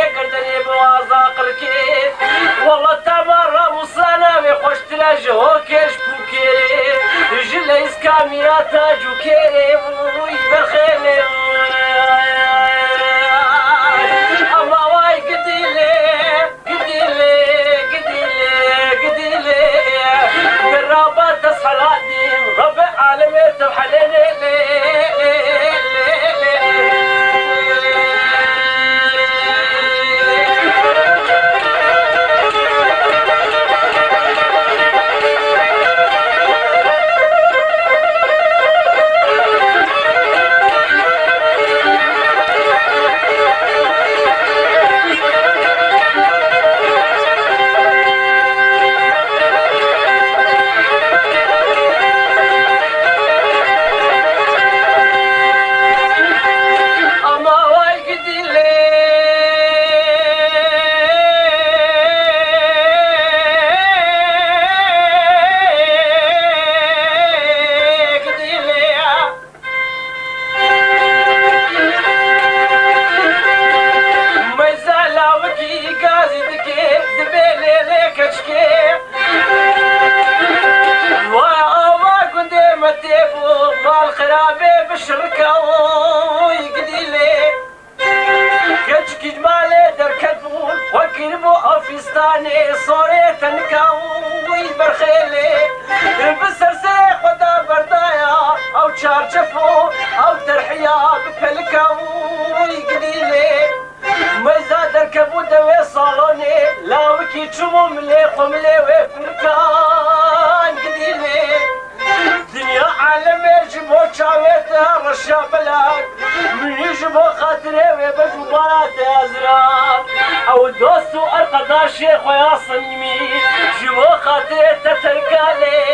قردني بوازاق الكيف والله تمر مصانا بخوش تلاجه كيش بوكيري جليس كاميراتا جوكيري ويبرخيلي اما واي قديلي قديلي قديلي قديلي بالرابط الصلاتي رب العالمين تبحليني الخرابي بالشركة ويقديلي كتشكي جمالي دركتبون وكربو أفيستاني صوري تنكا ويبرخيلي بسرسيق ودا بردايا أو تشارجفو أو ترحيا بفلكا ويقديلي ميزا دركبو دوي صالوني لا وكي تشمو مليخو مليوي فركان قديلي دنيا عالمي جبو شاويته رشا بلاد من يجبو خاطري ويبجبات ازرار او دوستو القدار شيخ ويا صميمي جبو خاطري تتركالي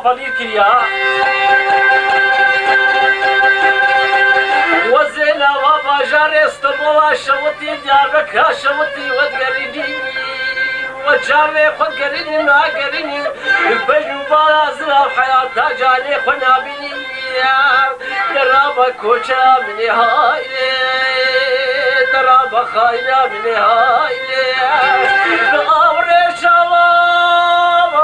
بلير كريا وزينا وباجار اسطنبول شوتي دياربكر شوتي وتقريني وجاري خد قريني ما قريني بجوبا زرا حياة جاني خنا بني درابا كوشا من هاي درابا خاينا من هاي بغاوري شلام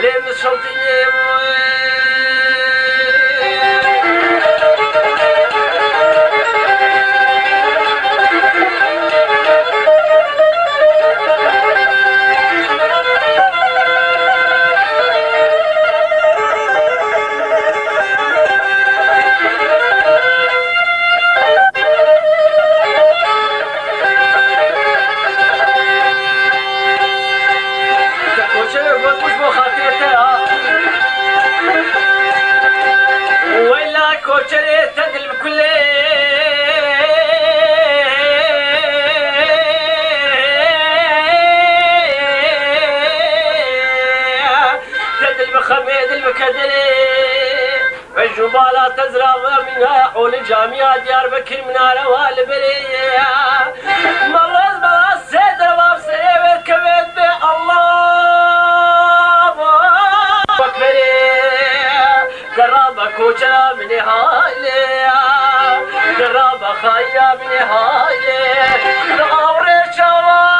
لين شلتني جبالا تزرع منها حول الجامعة دياربكر منارة والبرية مرز بلا سيدر باب سيبت كبت بي الله أكبر قرابة كوشنا من هاي قرابة خايا من هاي نغوري شوال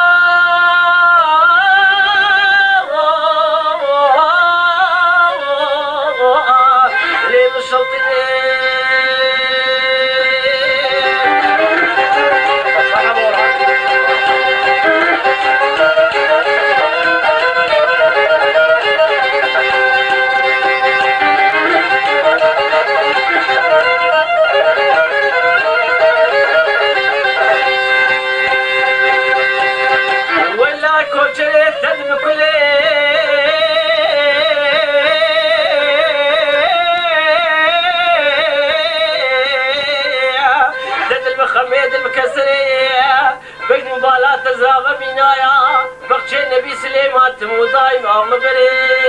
تزرع بنايا بخشي النبي سليمان تموضاي معهم بريا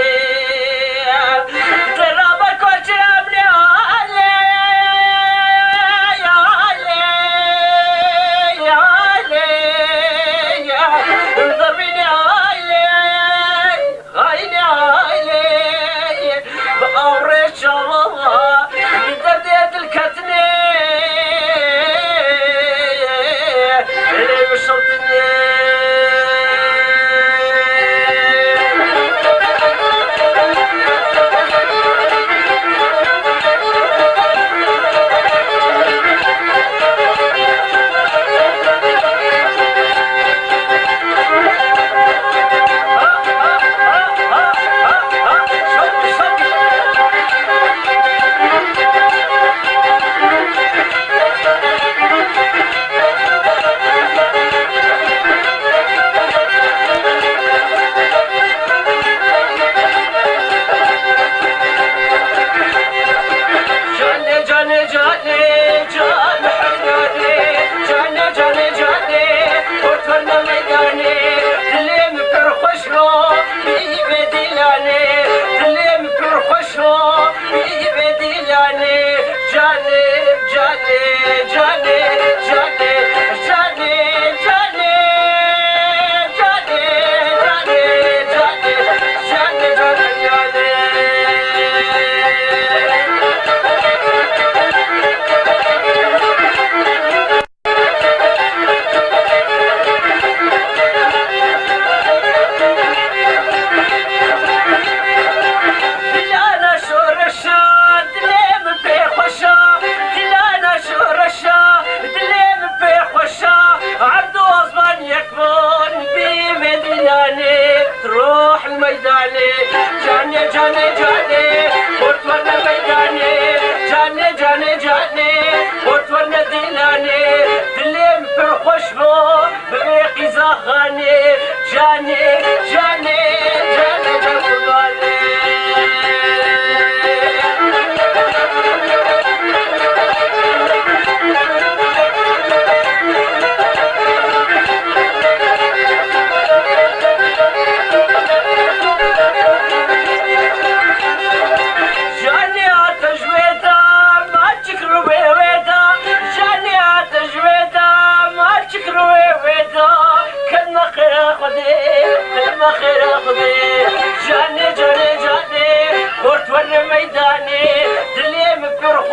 ترابا كوشي أبني علي يا علي يا علي انضربيني علي خايني علي بأمري شالله بدردية الكتني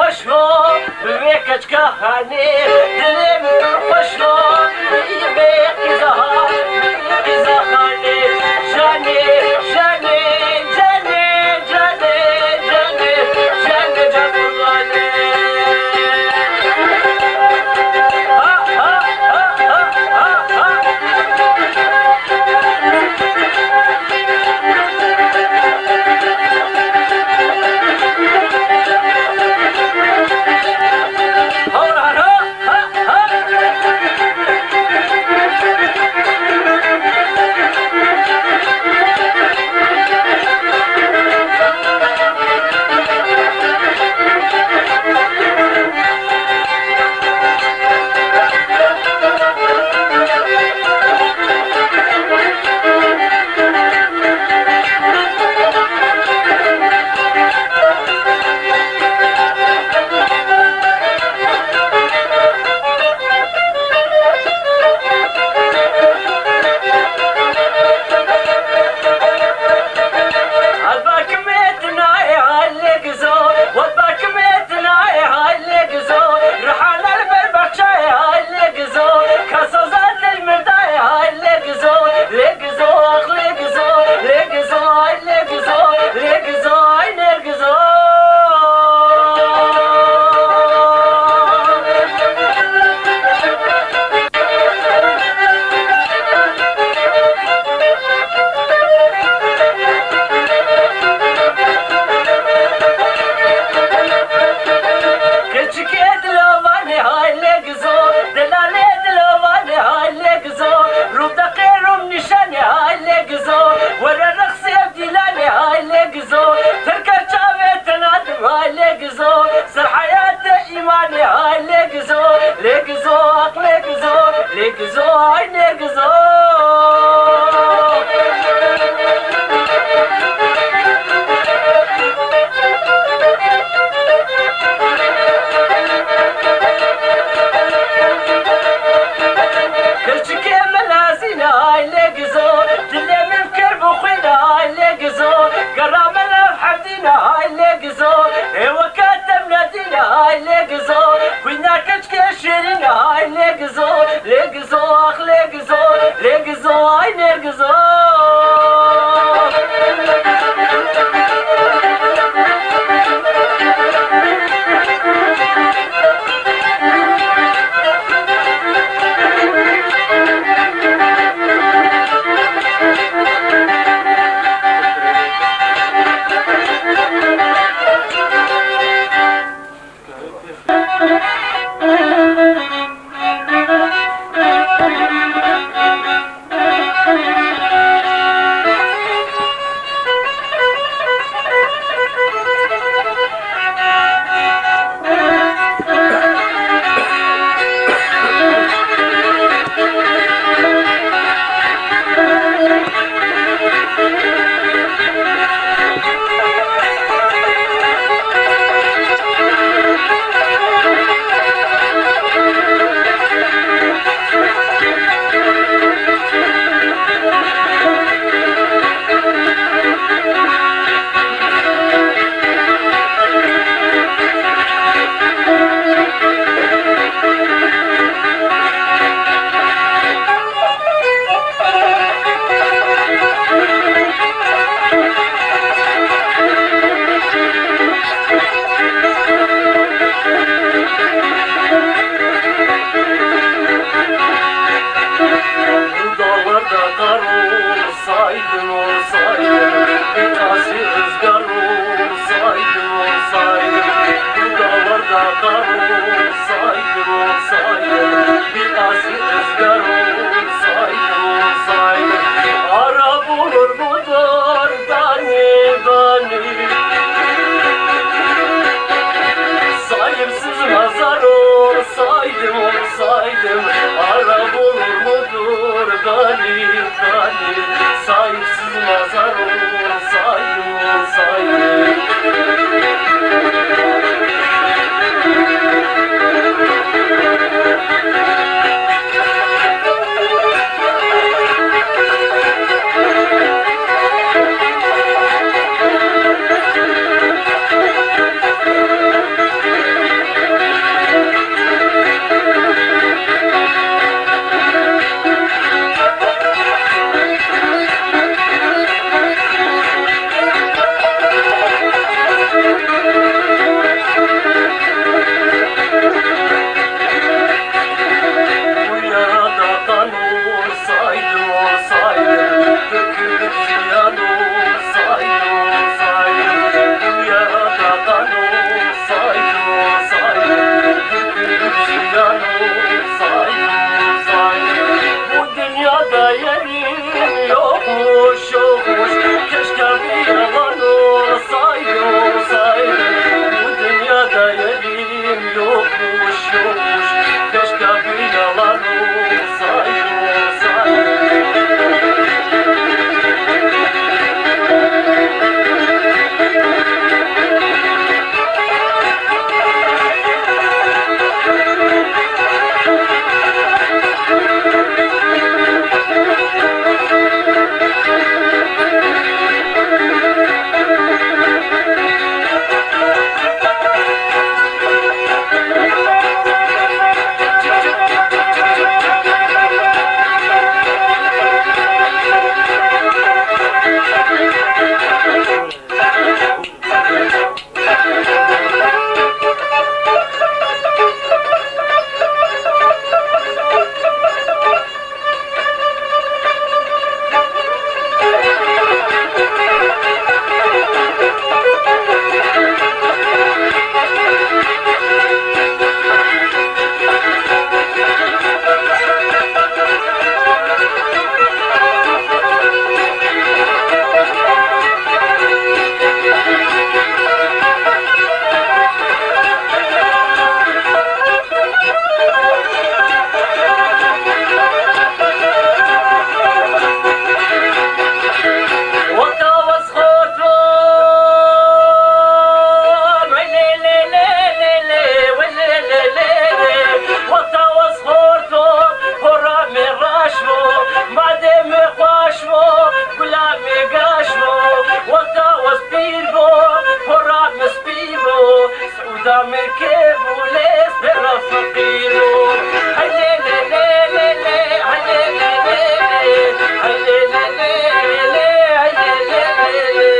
خوشو به کچکانی دلم خوشو به قزا قزاخانی جانی جانی جانی جانی جانی جانی جانی ها ها ها ها ها قدام كيف وليس برا فقيرو هلي لي لي لي لي هلي لي لي لي هلي لي لي لي هلي لي لي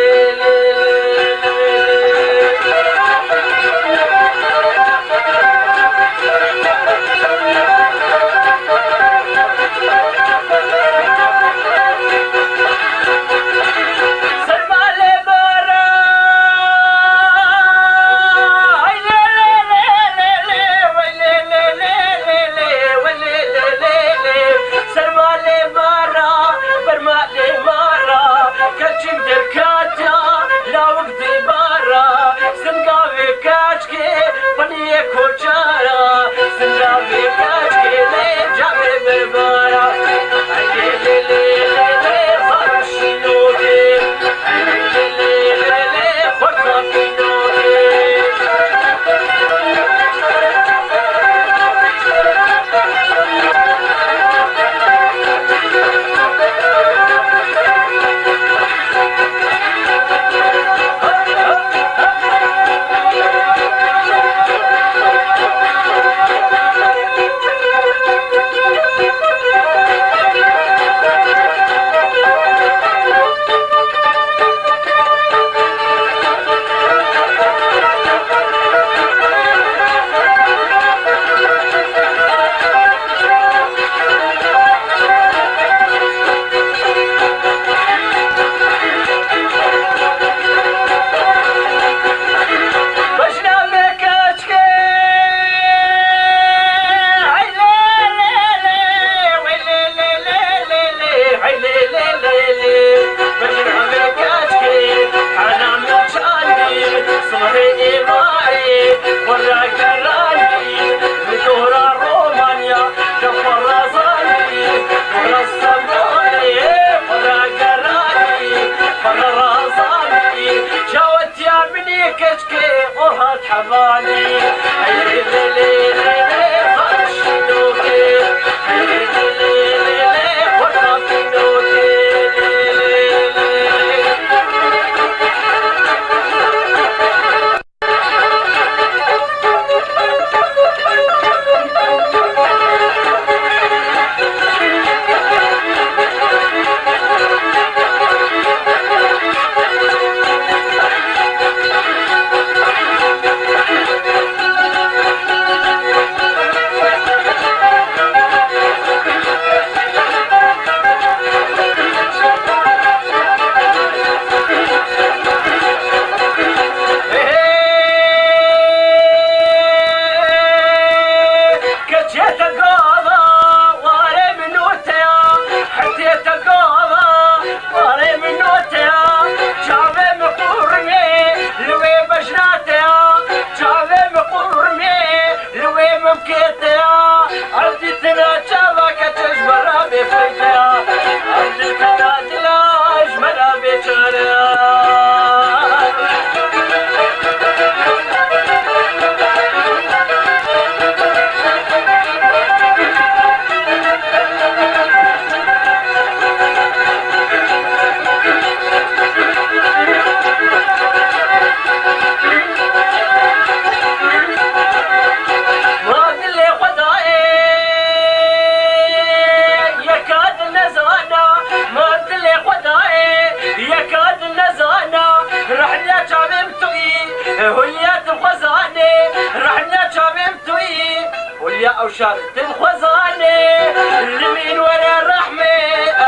أو شارت الخزانة لمن ولا الرحمة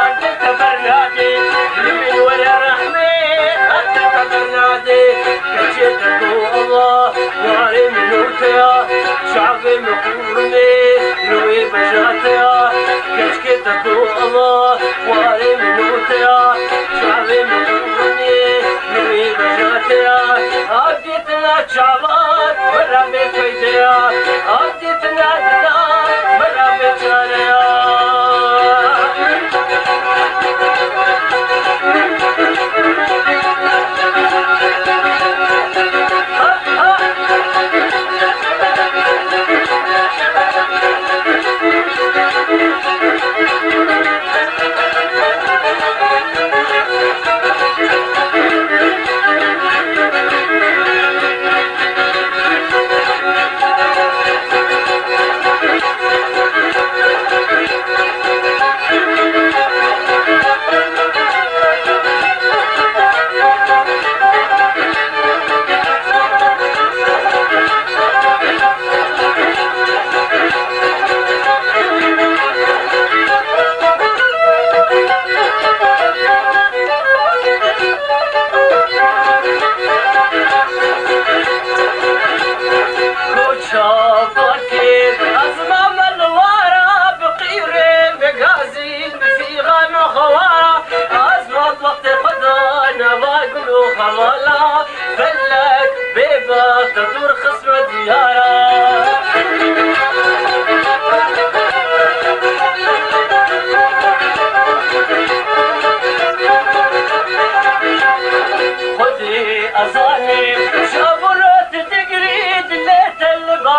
أنت تفرنادي لمن ولا الرحمة أنت تفرنادي كجيتك الله وعلي من نوتيا شعبي مقرمي نوي بجاتيا كجيتك الله وعلي من نوتيا شعبي مقرمي نوي بجاتيا عديتنا شعبات ولا بفيديا عديتنا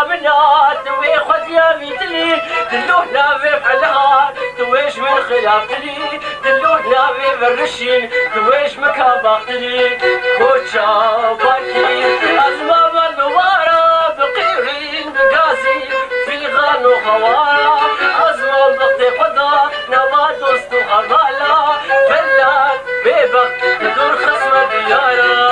بنات توي خد يا بيتلي دلوه نافي بحلها تويش من خلافتلي دلوه نافي بالرشين تويش مكابختلي كوتشا باكي أزمام النوارة بقيرين بقاسي في غانو خوارة أزمام بقتي قدا نما دوست وغمالا فلات بيبق ندور خصم ديارة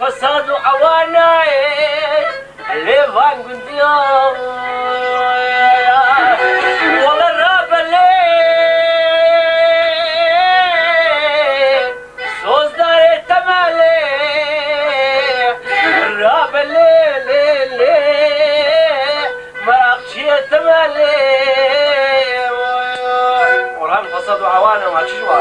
فساد وعوانا اللي فان قلت والله الراب اللي سوز داري تمالي الراب اللي مراقشية تمالي ورهان فساد وعوانا ما تشوى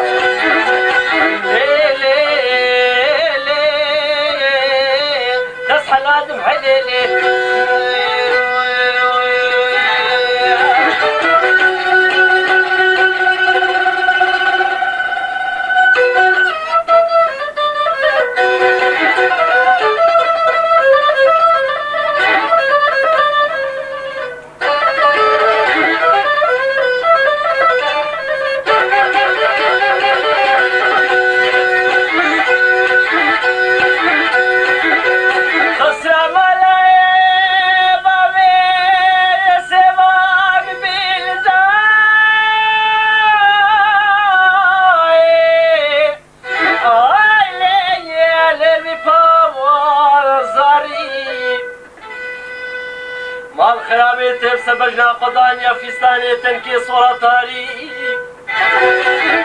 مال خرابي تبس بجنا قضانيا في ستاني تنكي صورة تاريخ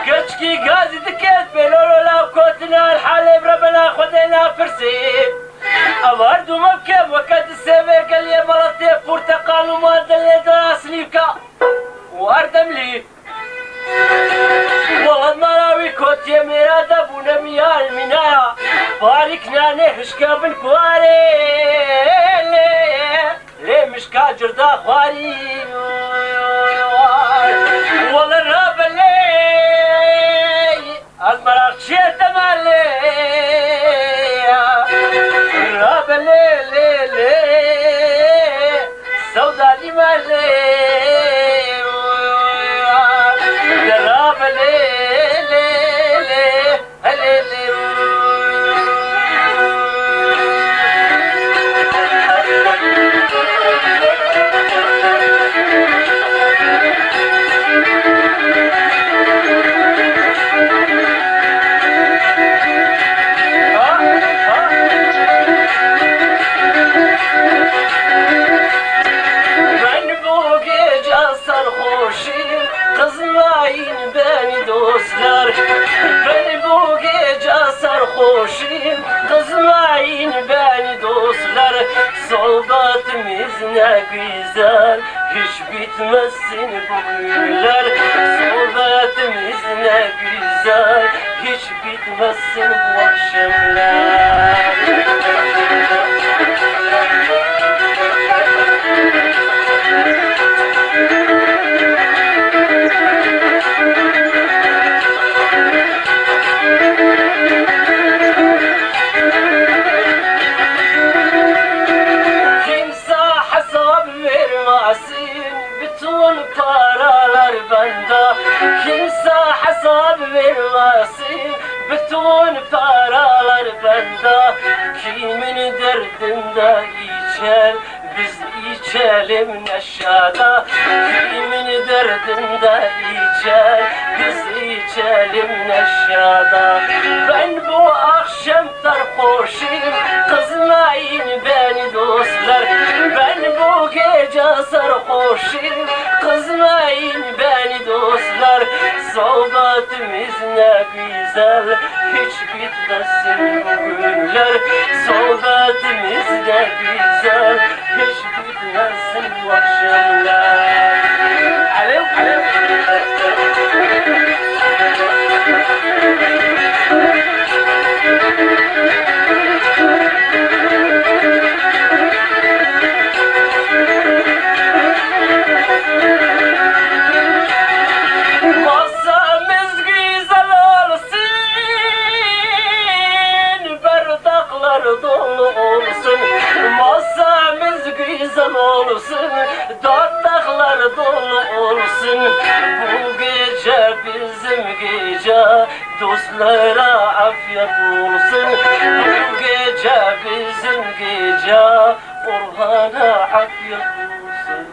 كشكي غازي دكيت بلولو لا كوتنا الحالي باریک نانێ هشکە بن کوارێ لێ مشکا جردا خواری وەڵە ڕابە لێ ئەز مەراق چێ دەما لێ ڕابە لێ لێ لێ سەودالیمە لێ ڕابە لێ لێ لێ هەلێ لێ Kızmayın beni dostlar, sohbetimiz ne güzel, hiç bitmezsin bu günler. Sohbetimiz ne güzel, hiç bitmezsin bu akşamlar. Bütün paralar bende, kimse hesap vermesin. Bütün paralar bende, kimin derdinde içer, biz içelim neşada. Kimin derdinde içer, biz içelim neşada. Ben bu akşam sarhoşum, kızmayın beni dostlar. Ben bu gece sarhoşum, kızmayın beni dostlar. Sohbetimiz ne güzel, hiç bitmesin bu günler. Sohbetimiz ne güzel, hiç bitmesin bu akşamlar. Alev alev. Masamız güzel olsun, bardaklar dolu olsun. Masamız güzel olsun, bardaklar dolu olsun. Bu gece bizim gece, dostlara afiyet olsun. Bu gece bizim gece, Orhan'a afiyet olsun.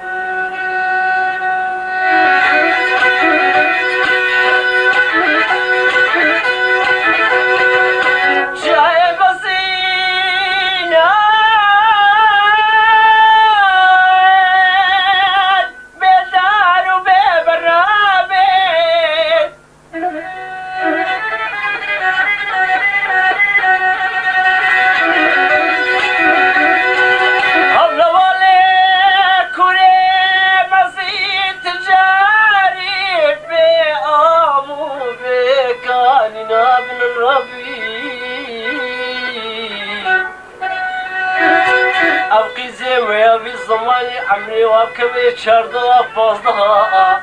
أبقي زاوية بالزمان عمري وكبي شردها فازدها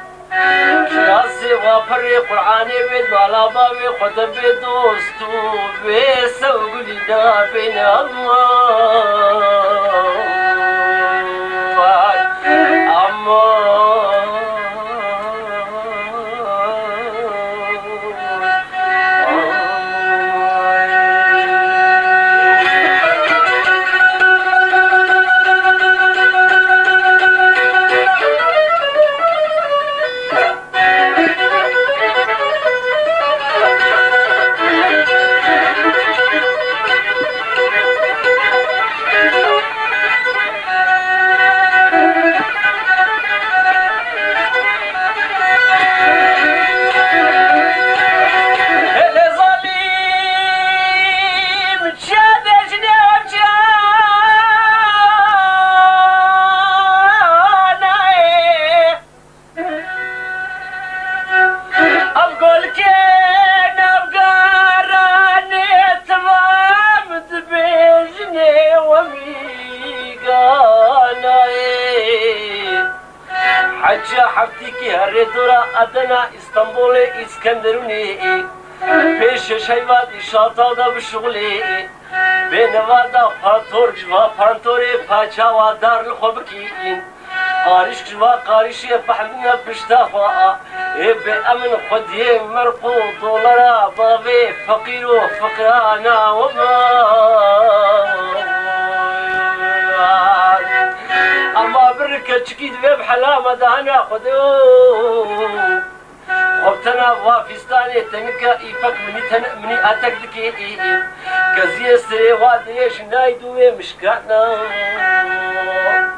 كلاسي وفري قرآني بيد على بابي خد بدوستو بيسوق لنا بين أدنى اسطنبول اسكندروني پیش شیوات شاتا دا بشغلی بنوادا پانتور جوا پانتوری پاچا و دار الخوب کین قارش جوا قارشی بحمنا بشتا خوا به امن خدی مرقو دولارا باوی فقیر و فقرانا و اما برکه چکی دوی بحلامه دانا خودو خبتنا وافستاني تنكا إيفك مني أتك دكي كزي سري واديش نايدوي مشكانا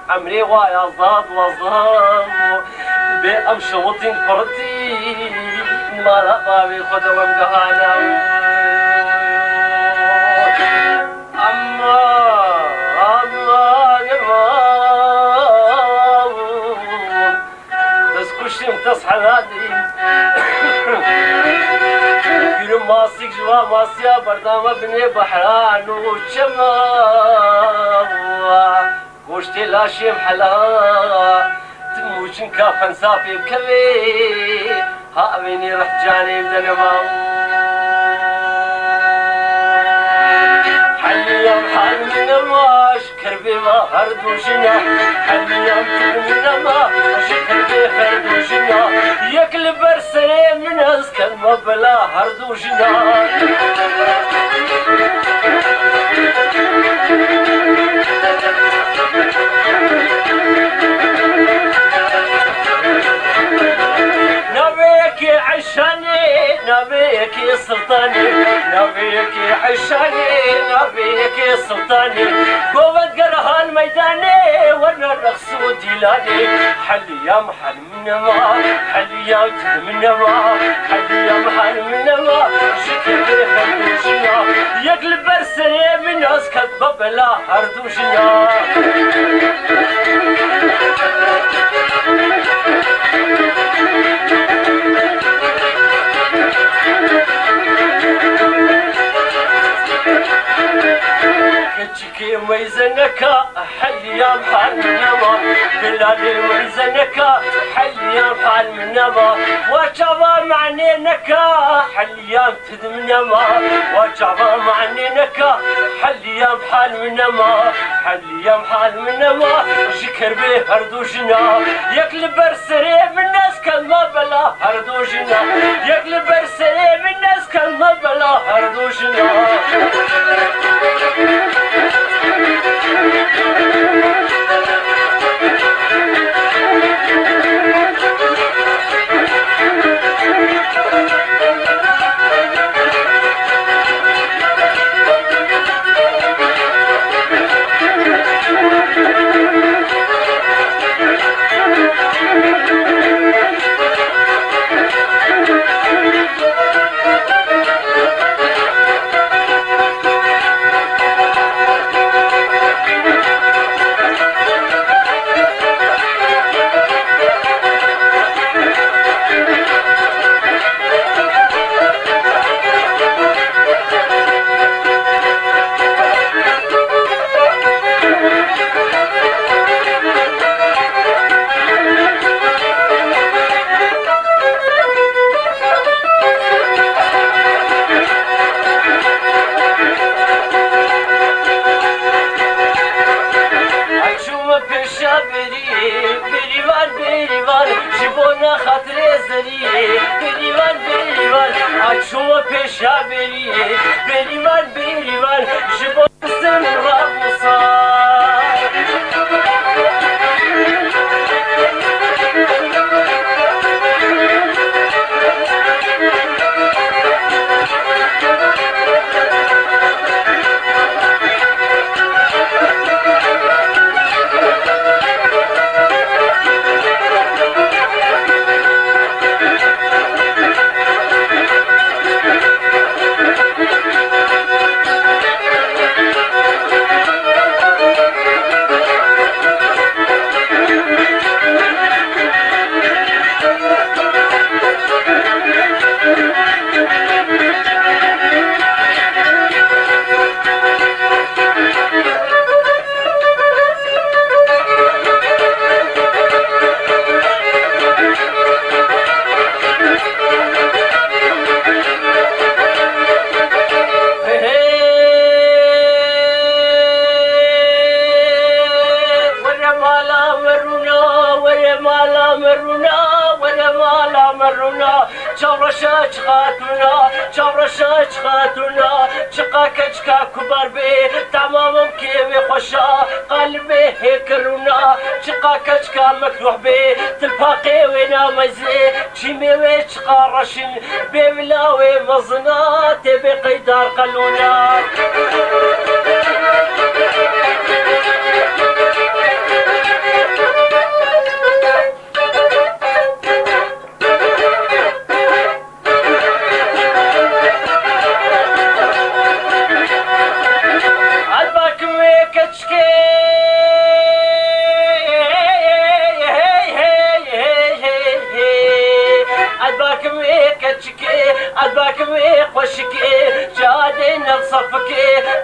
عمري وايا زاد وزاد بأم شوطين فرتي ما لقابي خدوا مقهانا تصحى هادي كل ماسك جوا ماسيا بردامة بني بحران وشما وشتي لاشي محلا تموشن كافن صافي بكبي هاويني رح جاني بدنما حليا محل من ماش كربي ما هردوشنا حليا من ما شكربي هردوشنا يكل برسني من اسكن مبلا هردوشنا نبيك عشاني نبيك سلطاني نبيك عشاني نبيك سلطاني قوة قرهان ميداني ورنا الرقص وديلاني حلي يا محل من ما حلي يا جد من ما حلي يا محل من ما شكر هردوشنا يقلب برسني من اسكت ببلا هردوشنا كتشكي ميزنكا حل يا محل من نما بلالي ميزنكا حل يا محل من نما وجبا معني نكا حل يا متد من نما وجبا معني نكا حل يا محل من نما حل يا محل من نما شكر به هردوشنا يقلب برسري من ناس كلمة بلا هردوشنا يقلب برسري من ناس كلمة بلا هردوشنا شو پیشا بری بریوان جبو سن رابوسا چاورشاچ خاتونا چاورشاچ خاتونا چقا کچکا کوبار بێ تەمامم کێوێ خۆشا قەلبێ هێکردونا چقا کچکا مەکروح بێ تلپاقێ وێ نامەزێ چیمێوێ چقا ڕەشن بێ ولاوێ مەزنا تێبێ قەیدار قەلونا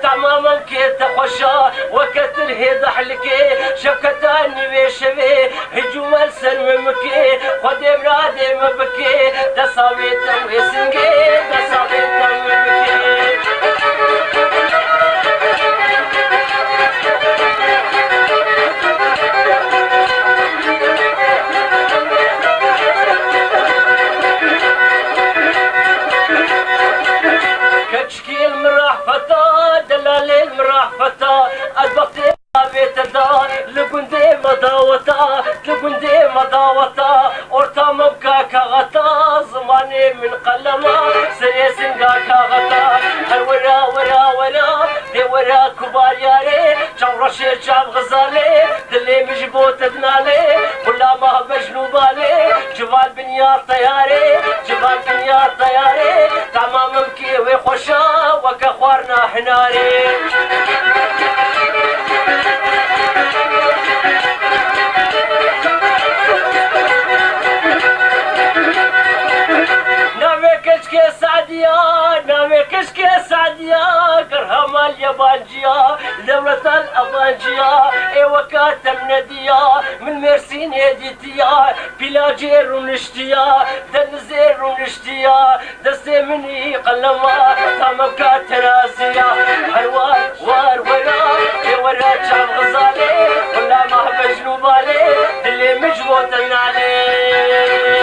تماما كيت خوشا وكتر هيدا حلكي شفكتاني بيشبي هجوم السلم مكي خدي برادي مبكي دساويت ويسنجي دساويت مبكي كشكي المرحفة دلالي المرحفة البقتي بيتدا لقندي مداوتا لقندي مداوتا أورتا مبكا كغتا زماني من قلما سيسنقا كغتا الورا ورا ورا دي ورا كبار ياري جورشي جاب غزالي دلي مجبوت دنالي ولا ما بجنوبالي جبال بنيار طياري جبال بنيار طياري تمام مكي وخوشا وكخوارنا حناري كشكي سعديا نامي كشكي سعديا قرهم اليابانجيا دولة الأبانجيا ايوكات النديا من ميرسين يديتيا بلاجير ونشتيا دنزير ونشتيا دستي مني قلما تامكا ترازيا هروار وار ورا ورا جاب غزالي ولا ما بجنوبالي اللي مجبوط عليه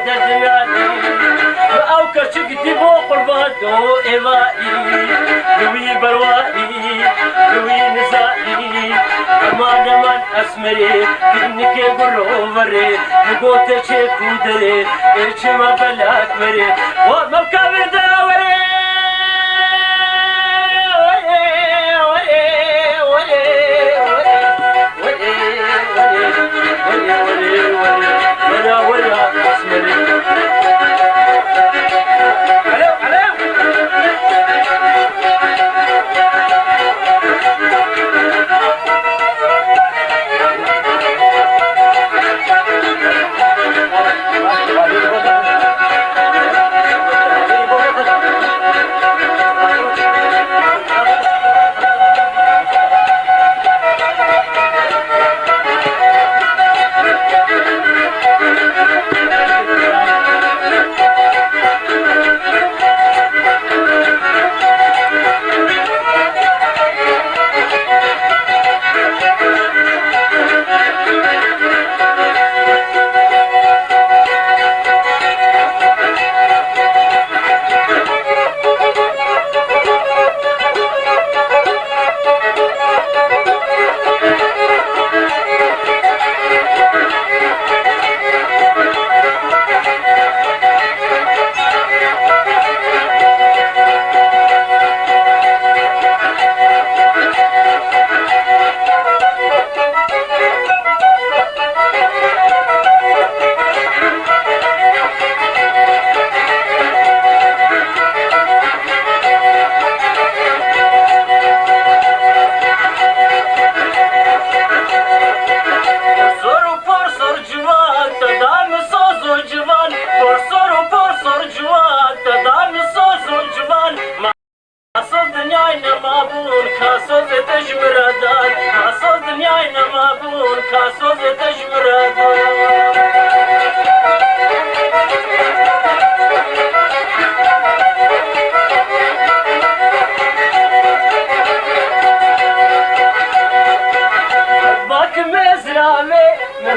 ددناني أو كشكتي بو قرباتو إيوائي لوي بروائي لوي نزائي أمان أمان أسمري كنك يقولوا بري نقوت شيكو دري إيش ما بلاك مري وما بكابر داوري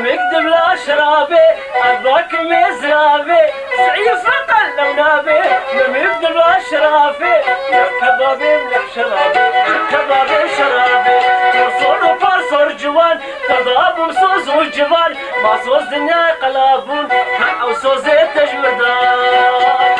مكدب لا شرابي أباك مزرابي سعيف لو نابي مكدب لا شرابي كبابي ملك شرابي كبابي شرابي تصور وفرصور جوان تضاب مصوص والجبال ما صوص دنيا قلابون أو صوصي تجمدان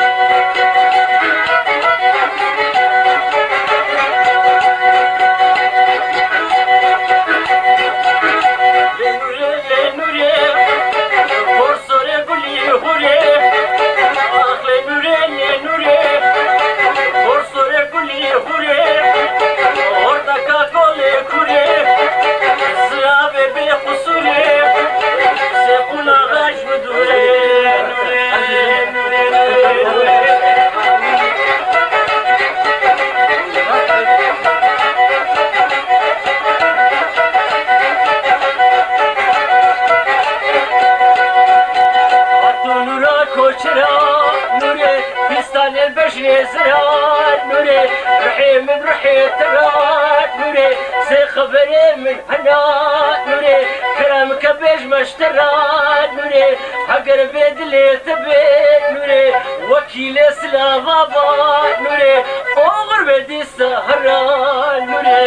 خبري من هنا نوري كرامك بيج مشترات نوري حقر بيد اللي ثبت نوري وكيل سلام بابا نوري اوغر بدي السهران نوري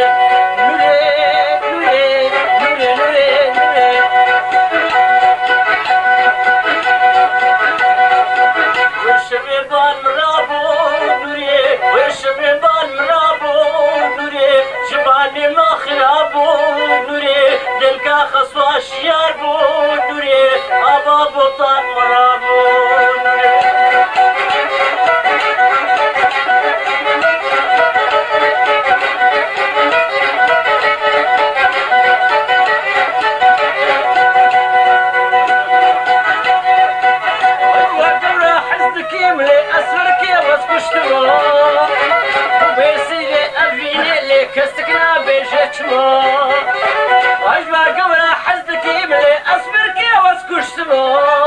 نوري نوري نوري نوري نوري والشبيبان مرابو نوري والشبيبان مرابو نوري جباني ما خرابو نوري دلكا خصوا شياربو نوري أبا بطان مرابو نوري وقبل حزك يملي أسفرك يا واسكشتما وبيسيلي أفيني اللي كستكنا بيجتما أجمع قبل حزك يملي أسفرك يا واسكشتما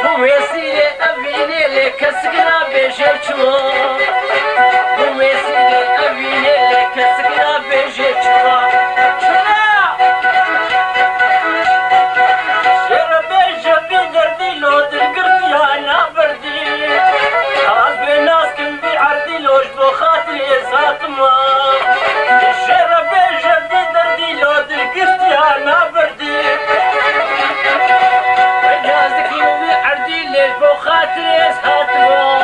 وبيسيلي أفيني اللي كستكنا بيجتما وبيسيلي أفيني اللي كستكنا بيجتما شربي جبي دردي لو تنقرت يا بو خاطري هاتوا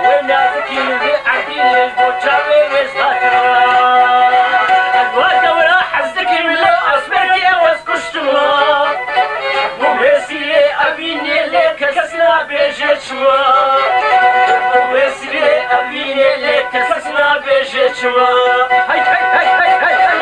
ونازك يلي عديل بو تشابي هاتوا الواد ورا حزك من أصبرك يا واسكشتوا ومسي أبيني لك كسنا بيجتوا ومسي أبيني لك كسنا بيجتوا هاي هاي هاي هاي هاي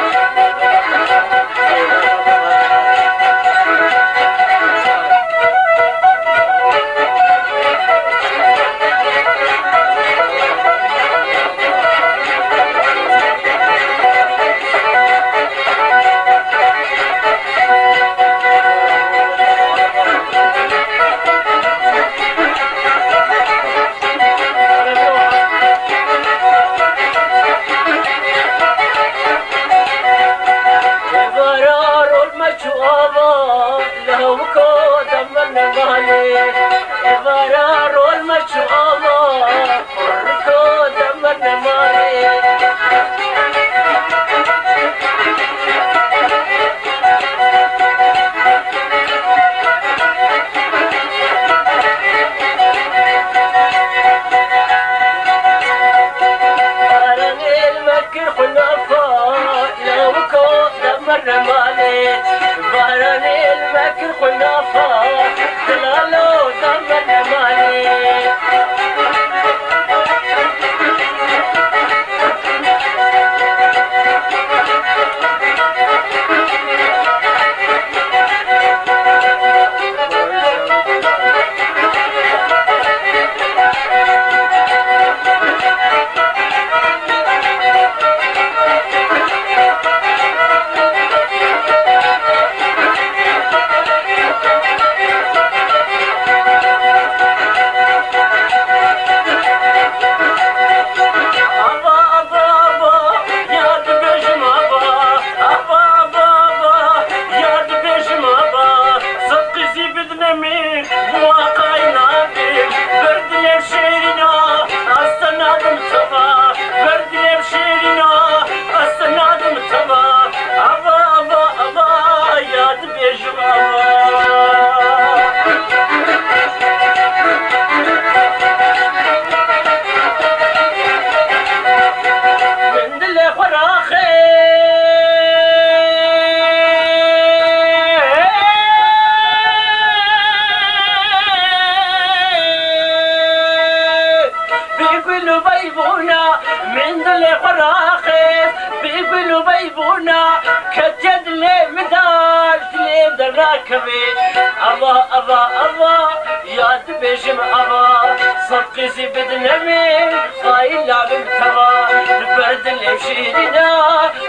الله الله الله يا تبجم الله صدقي زي بدنا من خاين لعب بتوا البرد اللي بشيلنا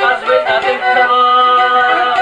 عزمنا بالتوا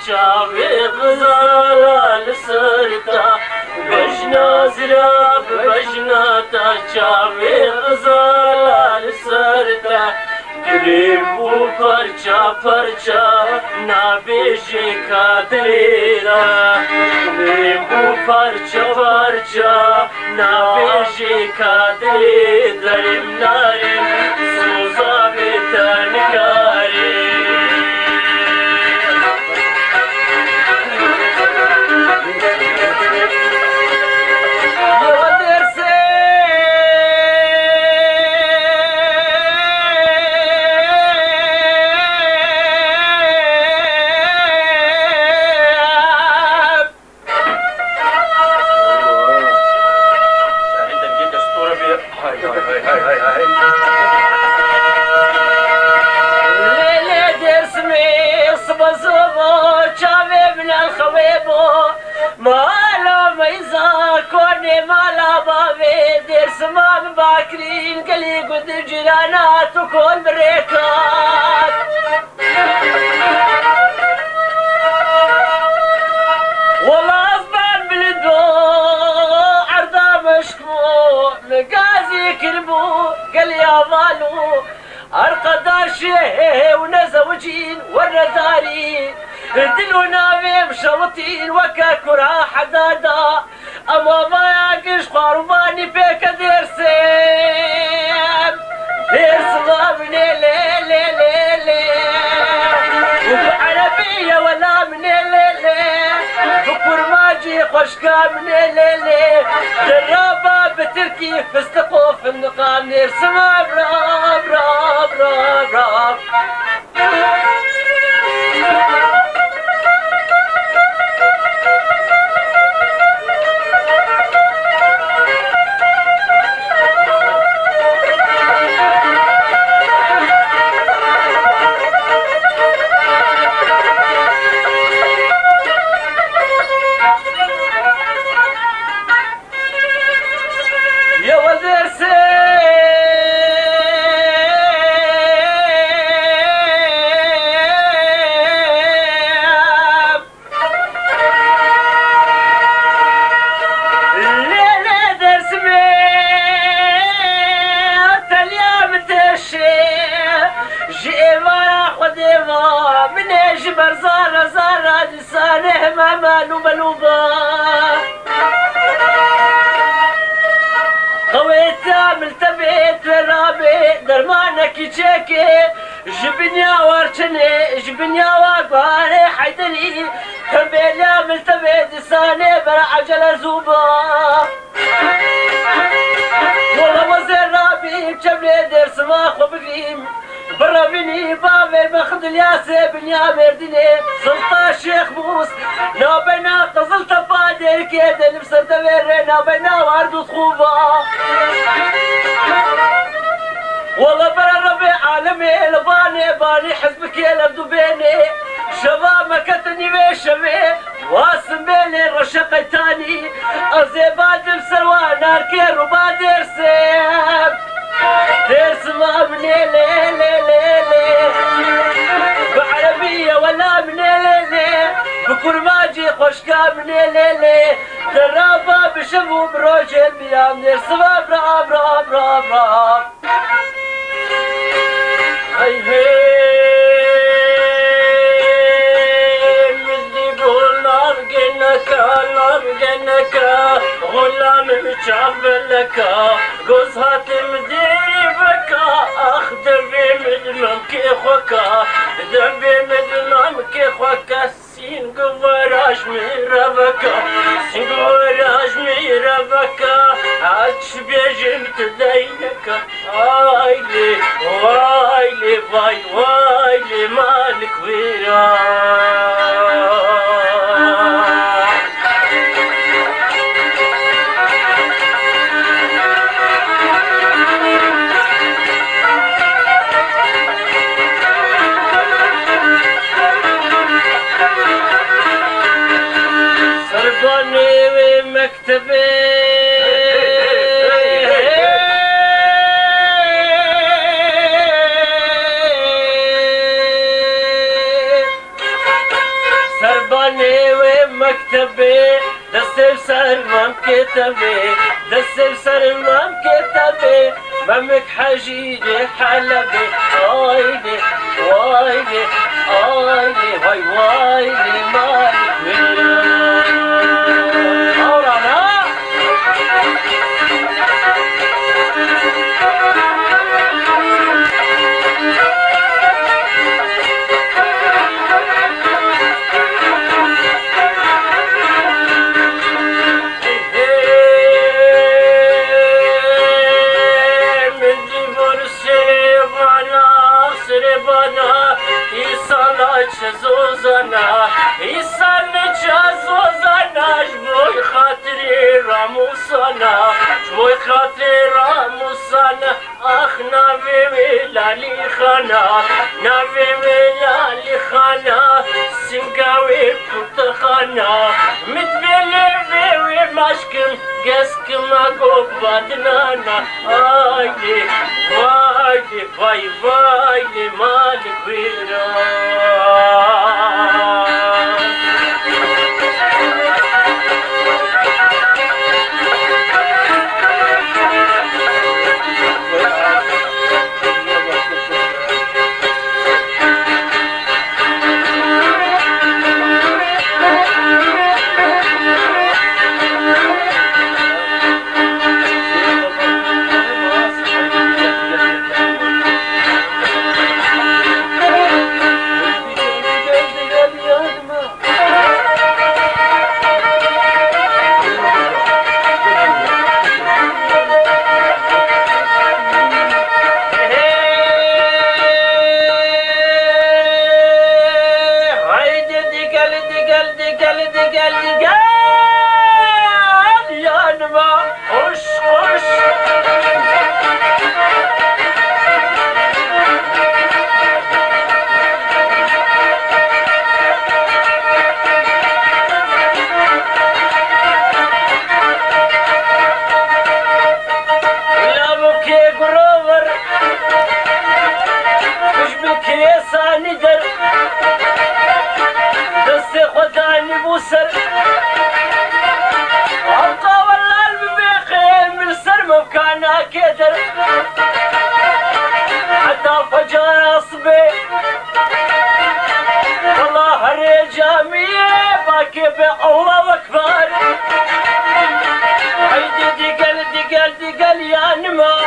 شافي غزالة لسرتا بجنا زلاب بجنا شافي غزالة لسرتا قريب فرشا فرشا نابيشي كاترينا قريب فرشا فرشا نابيشي كاترينا نارم سوزا بتنكاري سمان باكرين قلي قد الجيرانات وكل بريكات والله أصبان بلدو عرضا مشكو مقازي كلبو قال يا مالو أرقى داشي ونزوجين والنزاري دلونا بمشوطين وكاكرا حدادا أما ما يقش قرباني بك درسم درسم من لي لي لي لي وبعربية ولا من لي لي بكر ماجي خشكا من لي لي درابة بتركي فستقو في النقام نرسم براب راب راب راب جبنيا ورشني جبنيا وقاري حيدني كبيلا ملتبت لساني برا عجلة زوبا والله وزير رابي بجبلي درس ما خبريم برا مني بابي باخذ الياسي بنيا مردني سلطة شيخ موس نابينا قزلت بادر كيدا نفسر دبير نابينا وارد وخوبا والله برا ربي عالمي لباني باني حزبك يلبدو بيني شباب مكتني بشبي واسم بيني رشقي تاني ازي بادر سلوى نار كير وبادر سيب ترسم مني لي لي لي لي بعربية ولا مني لي لي بكل ماجي خشكا مني لي لي درابة بشبو بروجل بيام نرسم براب راب راب راب هاي هاي مدي بقول نارجنك غلام مشعب لك جوزها تمدي بك اخدر بمدي مدمم كي خوكا ذنبي مدمم كي خوكا سين قوراج ميرافكا سين قوراج ميرافكا عادش بيجم تدينك وايلي وايلي واي وايلي مالك ويرا مكتبي سرباني ومكتبي دستي بسرمام كتبي دستي بسرمام كتبي ممك حجيجي حلبي وايلي وايلي وايلي واي وايلي مالك زوزانا يسالك زوزانا جبوي خاطري راموسانا جبوي خاطري راموسانا اخ نافي ميلالي خانا نافي ميلالي خانا سنقاوي برتخانا متبلي فيوي ماشكم قسكم اقوب بادنانا ايدي وايدي باي باي مالك ويرا حتى فجر اصبي والله هالجامي باكي بالله اكبر عيدي دقل دقل دقل يا نما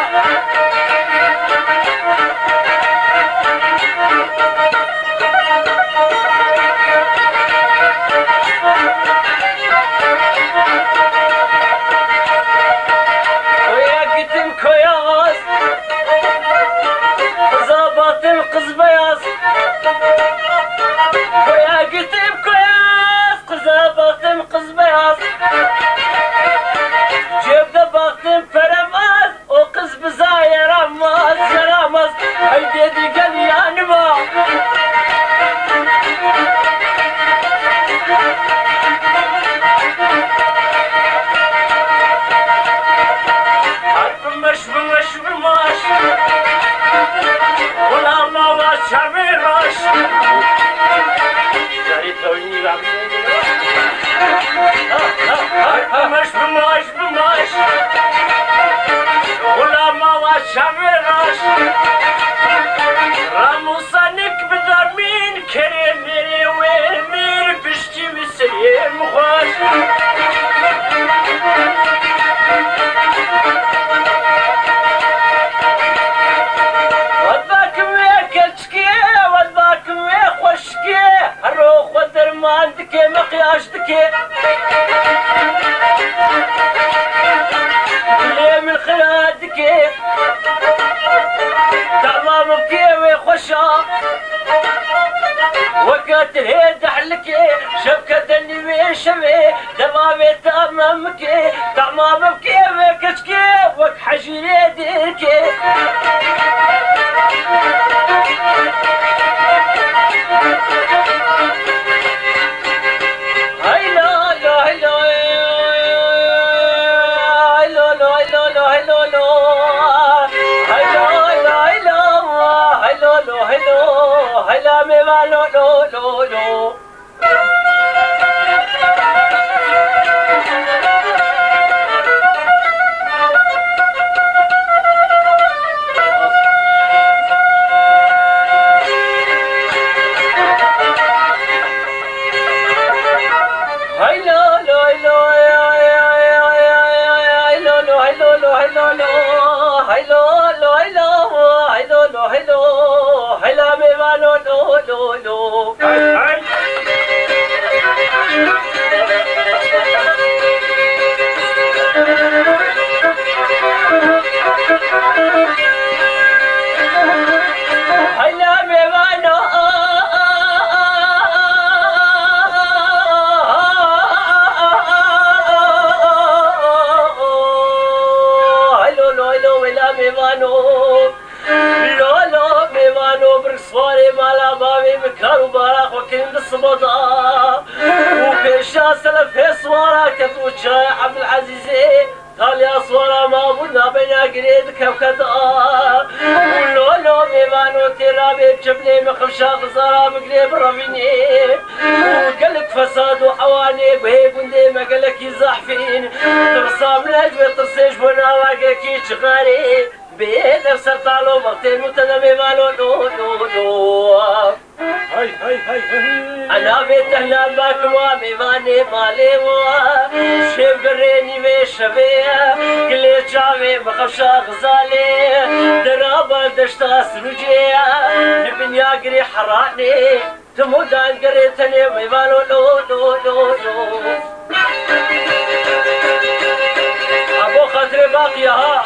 وذاك وات الهيد حلكي شبكة دني شبي دمامي تمامكي طعمام بكيفك كشكي وك حجيري ديركي هلا مي ما لو لو لو لو هلا مي ما لو لو لو لو هلا مي ما لو هلو لو لو هلا مي ما لو برسواري مالا بابي مكارو باراخ وكين بالصبضة وبيشا سلف هي صوارا كتوشا عبد العزيزي قال يا صورا ما بنا بينا قريد كوكتا ولولو ميمانو ترابي بجبلي مخفشا غزارا مقريب رافيني وقلك فساد وحواني بهي بندي ما قلك يزحفين ترصا من اجبي ترسيش بنا واقعكي شغاري بيدر سرطالو وقتين متنمي مالو لو لو لو أنا بيت هنا باكوا ميواني مالي وا شيف قريني بشبيه قلي شعبي مخفشا غزالي درابا دشتا سروجيه نبنيا قري حراني تمودان قريتني ميوانو لو لو لو لو أبو خاطري باقيها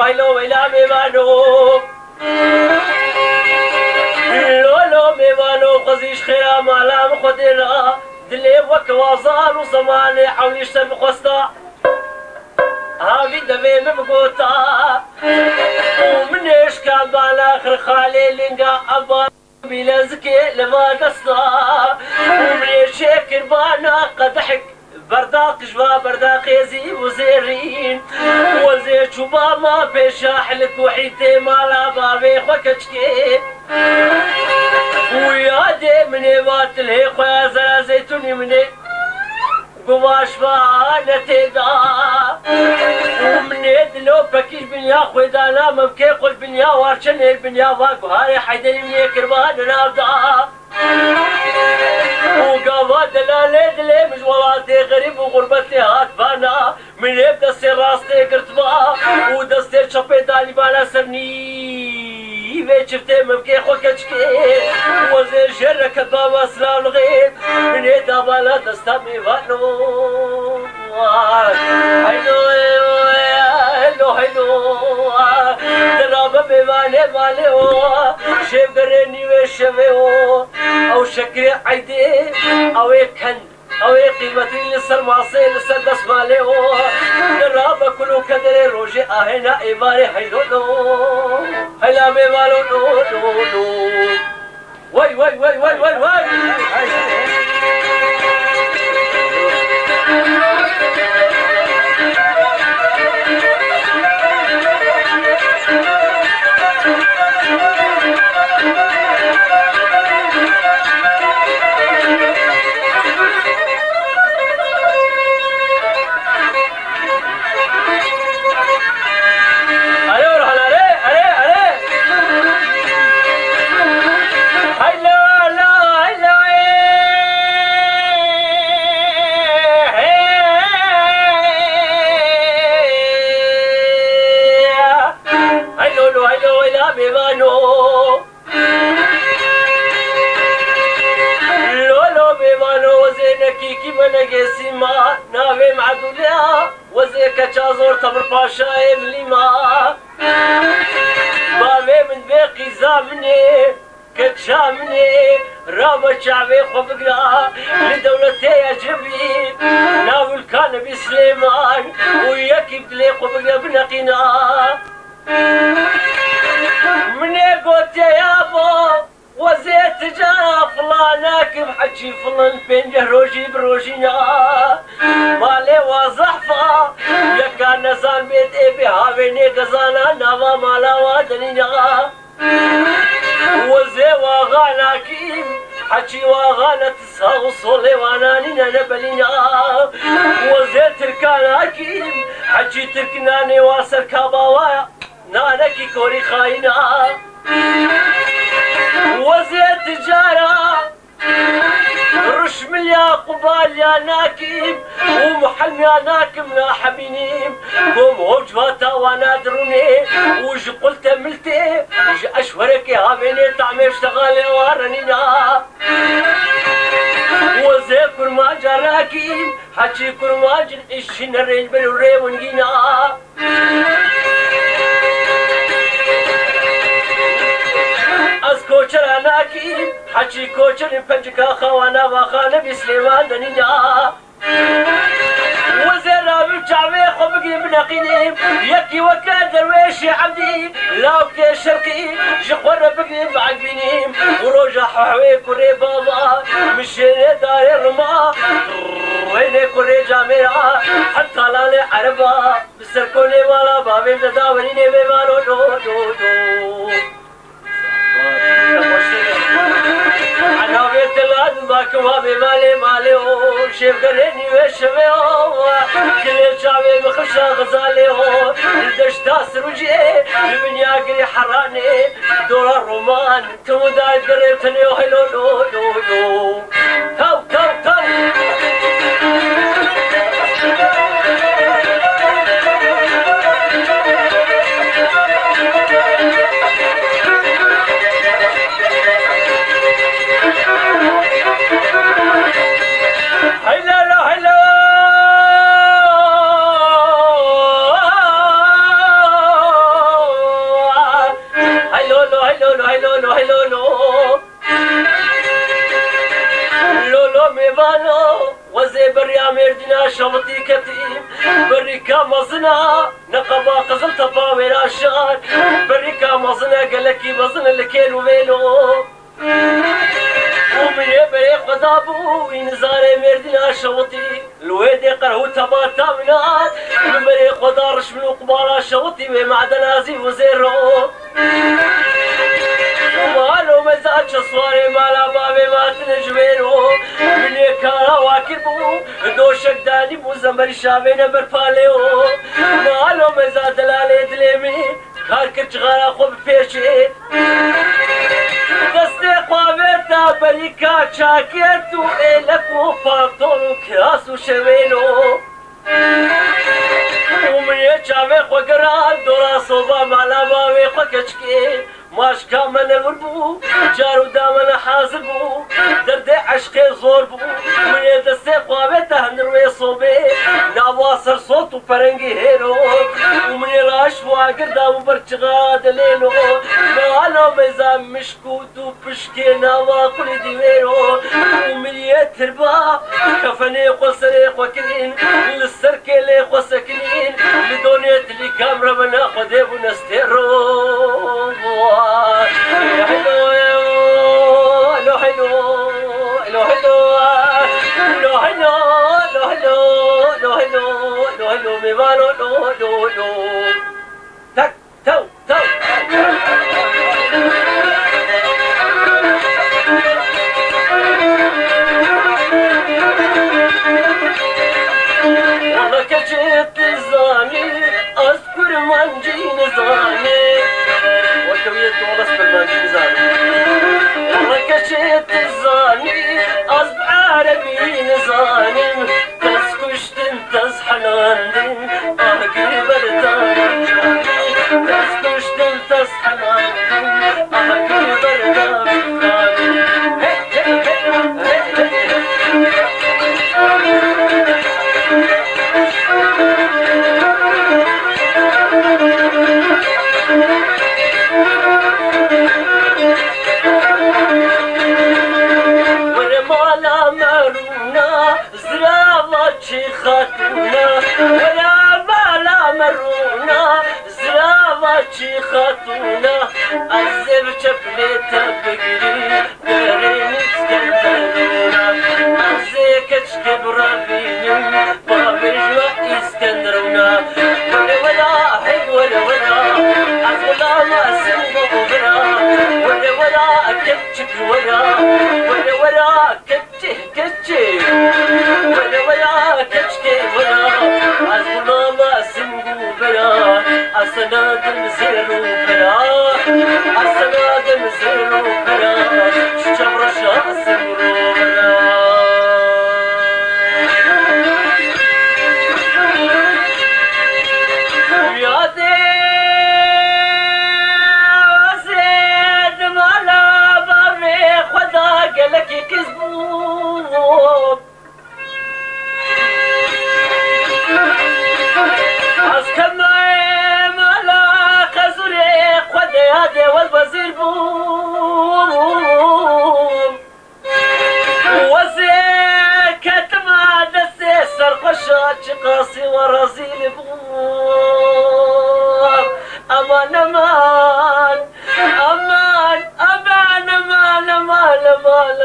هلو ويلا ميمانو لولو ميمانو قزيش خيرا مالا مخدرا دلي وكوازال وزماني حولي شتم خستا هاوي دبي مبقوتا ومنيش كان بالاخر خالي لنقا أبا بلازكي لما دستا ومنيش كربانا قدحك برداق جوا برداق يزي وزيرين وزي شوبا ما بيشاح لك وحيتي مالا بابي خوكتشكي ويا دي مني باتلهي خويا زرا زيتوني مني قواش فانا تيدا ومني دلو بكيش بنيا خوي دانا ممكي قل بنيا وارشن البنيا واقو هاري حيدري مني كربان نابدا وقابا دلالي دلي مجوالاتي غريب وغربتي هاتفانا من يبدا سي راستي قرتبا ودستي شابي دالي بالا سرني بيشفتي مبكي خوكتشكي وزير جرك بابا سلام الغيب من يدا بالا دستا ميفانو هلو هلو هلو درابا بيباني مالي شيف قريني ويشفي او شكري عيدي او يكن او قيمتي لسر معصي لسر دس مالي درابا كلو كدري روجي اهنا ايماني هيلو لو هلا بيبالو لو لو لو واي واي واي واي واي واي هلا هلا هلا معتبر باشا مليما بابي من بيقي زامني كتشامني رابا شعبي خبقنا لدولتي يا جبي ناول كان بسليمان وياكي بدلي خبقنا بنقينا من قلت يا ابو وزيت جا فلاناك بحكي فلان بين روجي بروجينا مالي وزحفة يا كان نزان بيت ابي هاويني قزانا نوا مالا وادنينا وزي واغانا كيم حكي واغانا تساو صولي وانانينا نبلينا وزي تركانا كيم حكي تركناني واسر كاباوايا نانكي كوري خاينا وزي تجارة رش مليا قبال يا ناكيم ومحل يا ناكم لا حبينيم قوم وجفاتا ونادروني وش قلت ملتي وش اشورك يا بيني طعمي اشتغالي وارنينا وزي كرما جراكيم حكي كرما جن اشين الرين بالوري ونجينا از کوچر اناکی حچی کوچر پنجکا خوانا واخانه بسلیمان دنیا وزير رابي شعبي خبقي بنقيني يكي وكا درويشي عبدي لاوكي شرقي جخور بقني بعقبيني وروجا حوي كوري بابا مشيني داري رما ويني كوري جاميرا حتى لالي عربا بسركوني والا بابي مداوريني بيمانو دو دو دو أنا بيت الأدم باكوا بمالي مالي وشيف قريني وشفي كل شعبي بخشة غزالي الدشتا سروجي لمن ياقري حراني دور الرومان تمداي قريبتني وحلو لو لو لو تو تو تو شوطي كتيم بريكا مزنا نقبا قزل تفاوي راشان بريكا مزنا قالكي مزنا لكين وميلو ومن يبري قدابو ينزاري مردنا شوطي الويدي قرهو تباتا منات من بري قدارش من قبارا شوطي ومعدنا زي وزيرو ومالو مزاج صواري مالا بابي ما تنجبيرو من يكارا واكربو دوشك داني بو زمر شابين برفاليو مالو مزاج دلالي دليمي كار كرچ غارا خوب بيشي دستي قوامتا بريكا شاكيتو إلكو فانتونو كراسو شوينو ومن يجابي خوكران دورا صوبا مالا بابي خوكشكي ماش كامل الوربو جارو دامنا حاضر بو دردي عشقي زور بو من يدستي قوامتا هنروي صوبي نواصر صوت وفرنجي هيرو ومن يراش واقر دامو برچغاد ليلو مالو ميزان مشكوت وبشكي نوا كل ديويرو ومن يتربا كفني قصري خوكرين للسركي لي خوسكنين لدونيت لي كامرا منا قديبو نستيرو ركشت الزاني أصب عربي نزاني تسكشت انتز حنان أحكي بردان تسكشت انتز حنان أحكي بردان زرافة خاتونا ولا بالا مرونا زرافة خاتونا الزب شفلتها بقري دارين اسكندرونا الزيكتش كبرى بينم بابجوا اسكندرونا ولا حي ولا أزولا ما سنبو برا ولا كتشك ولا كتشك ولا كتشك ولا أزولا ما سنبو برا أسناد مزيرو برا أسناد مزيرو برا شجر شاس مرورا لك كذبوب أسكما مالا قزريق وديادي والوزير بوم وزير كتما دسي سرقشات قاسي ورزيل بوم أمان أمان أمان أمان أمان أمان أمان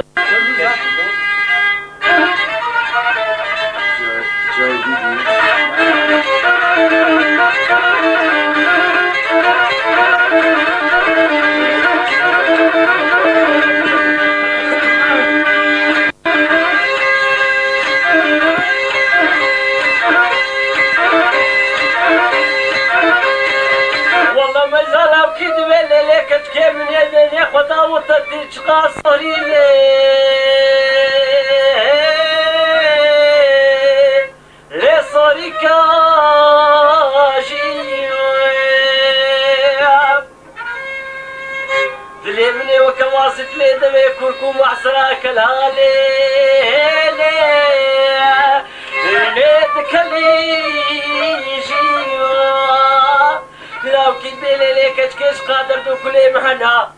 والله ما زال كذب لك تكيم من يدين يا خدا وتديش قاصري لي صاري كاجي ذليمني وكواسط لي دمي كركم معصرا كالهالي تكليجي لو كدبي ليك كش قادر دو كل محنا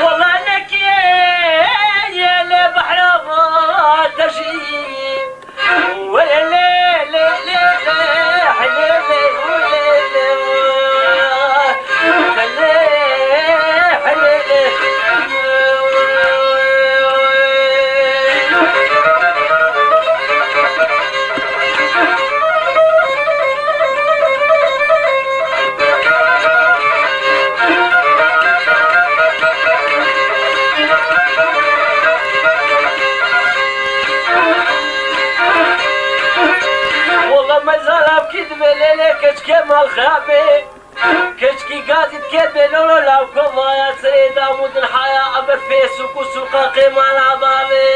والله انك يا لبحر ما تجيب ولا لا لا لا لا حليلي كشكي مال خابي كشكي قاعد تكبي لولو لو كما يا سيد عمود الحياة أبر فيسوك وسوقا قيمة العبابي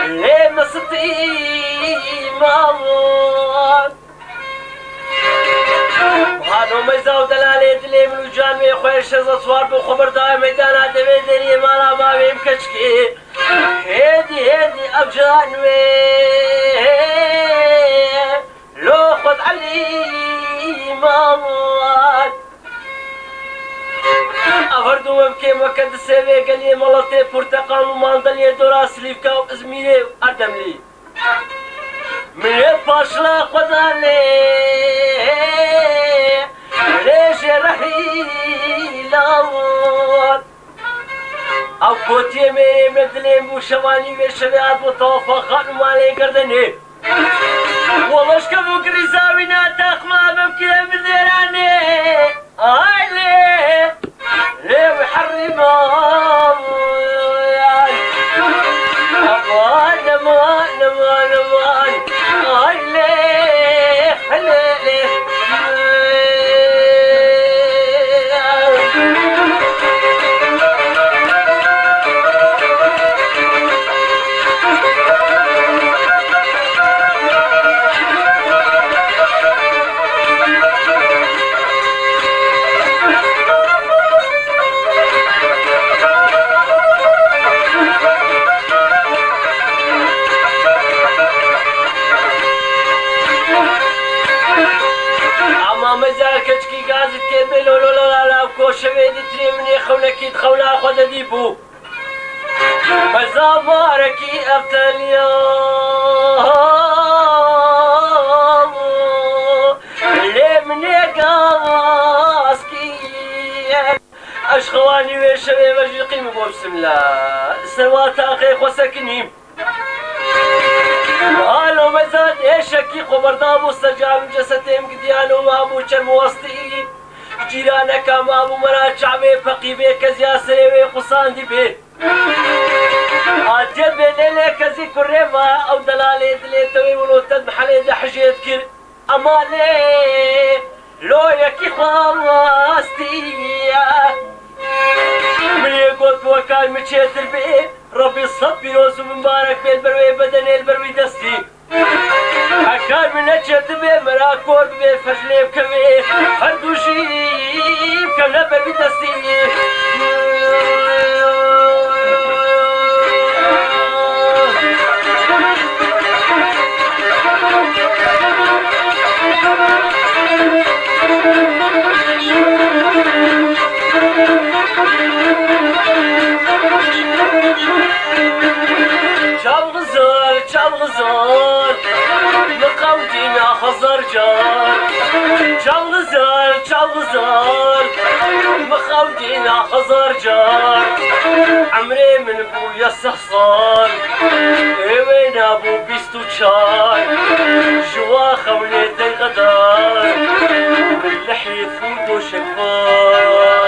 ليه مستي مامون هادو ميزاو دلالي دلي من الجانوي خويش صوار بخبر داي ميدان عدمي دني مال عبابي مكشكي هيدي أبجانوي لو خد علي مامون أفردو مبكي مكد السيبي قلي ملطي برتقال وماندلي دورا سليفكا وإزميري وأردم لي من يباشلا قدالي ليش رحيلون أو كوتي ميري مدلين بوشواني بشبيات وطوفا خان مالي قردني والله شكفو قريزاوي ناتاق ما بمكي من ذيراني هاي ليه ويحرم امان امان امان امان هاي ليه ليه شويدي تري مني خونكي تخونا خود ديبو مزاماركي أفتل يوم اللي من يقاسكي أشخواني وشباب أجيقين بسم الله سوات أخي وسكنيم قالوا مزاد إيشكي خبرداب وستجعل جسدهم قديانو مابو چرموستي جيرانك مابو مرا شعبي فقيبي كزياسري ويقصان دي بي عجب ليلة كزي كريما أو دلالي دليتوي ونوتد محلي دحجيت كر أمالي لو يكي خواستي من يقول بوكال مشيت البيت ربي الصبي روز مبارك بين بروي بدني البروي دستي حكار من أجت بي مراكور بي فجلي بكبي هردوشي بكم نبروي دستي Çalgızar, mıkavdina hazar car. Çalgızar, mıkavdina hazar car. Amre min bu yasahsar, evin abu bistu çar. Jwa khawle de gadar, billahi fudo şekvar.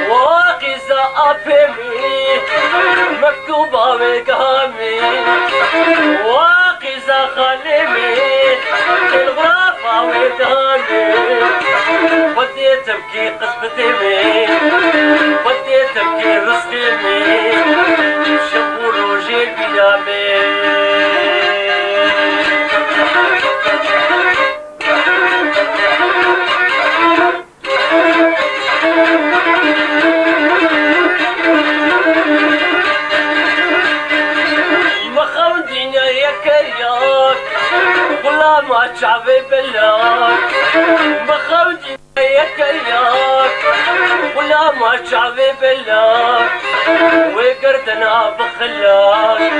واقزة أبمي مكتوبة بقامي واقزة خلمي الغرافة وقامي بدي تبكي قصبتي بدي تبكي رزقي شبور وجيل بيامي ما شعبي بلاك مخوجي يا كياك ولا ما شعبي بلاك وقردنا بخلاك